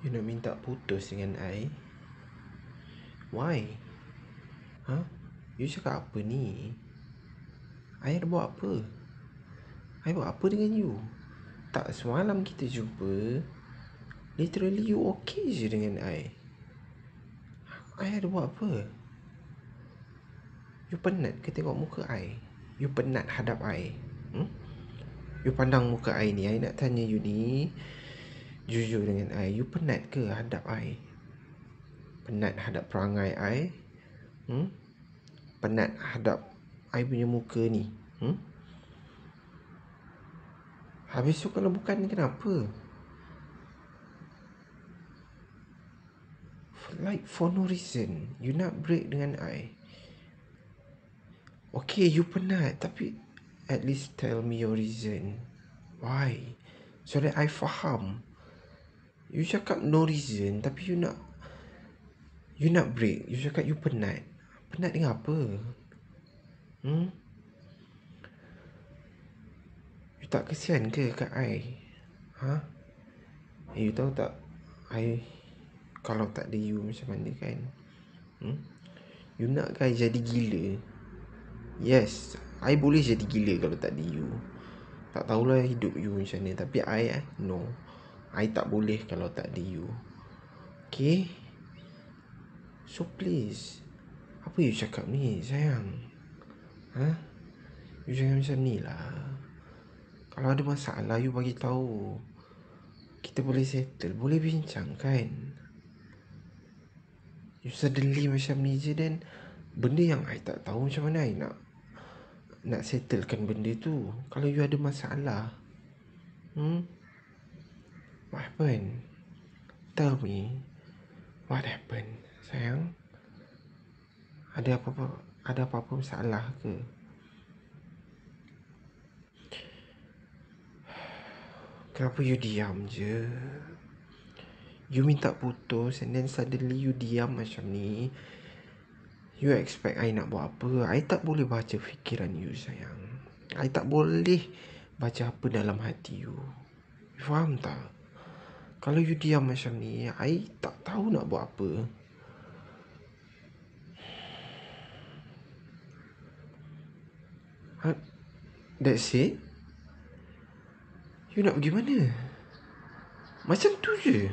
You nak minta putus dengan I? Why? Huh? You cakap apa ni? I ada buat apa? I buat apa dengan you? Tak, semalam kita jumpa, literally you okay je dengan I ada buat apa? You penat ke tengok muka I? You penat hadap I? You pandang muka I ni, I nak tanya you ni jujur dengan I, you penat ke hadap I? Penat hadap perangai I? Penat hadap I punya muka ni? Habis tu kalau bukan, kenapa? Like for no reason you nak break dengan I. Okay, you penat, tapi at least tell me your reason. Why? So that I faham. You cakap no reason, tapi you nak break. You cakap you penat. Penat dengan apa? You tak kesian ke kat I? You tahu tak, I kalau tak ada you macam mana kan? You nak kan jadi gila? Yes, I boleh jadi gila kalau tak ada you. Tak tahulah hidup you macam mana, tapi I no, I tak boleh kalau tak ada you. Okay? So please, apa you cakap ni sayang? You jangan macam ni lah. Kalau ada masalah, you bagi tahu. Kita boleh settle, boleh bincang kan? You suddenly macam ni je, then benda yang I tak tahu macam mana I nak settlekan benda tu. Kalau you ada masalah, what happened? Tell me, what happened sayang? Ada apa-apa masalah ke? Kenapa you diam je? You minta putus and then suddenly you diam macam ni. You expect I nak buat apa? I tak boleh baca fikiran you sayang. I tak boleh baca apa dalam hati you. You faham tak? Kalau you diam macam ni, I tak tahu nak buat apa. That's it? You nak pergi mana? Macam tu je?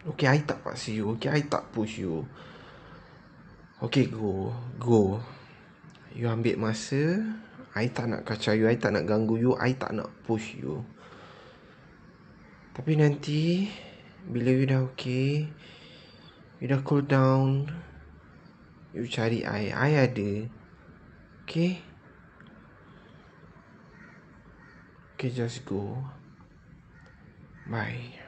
Okay, I tak paksa you. Okay, I tak push you. Okay, go. You ambil masa. I tak nak kacau you, I tak nak ganggu you, I tak nak push you. Tapi nanti bila you dah okay, you dah cool down, you cari I ada. Okay? Okay, just go. Bye.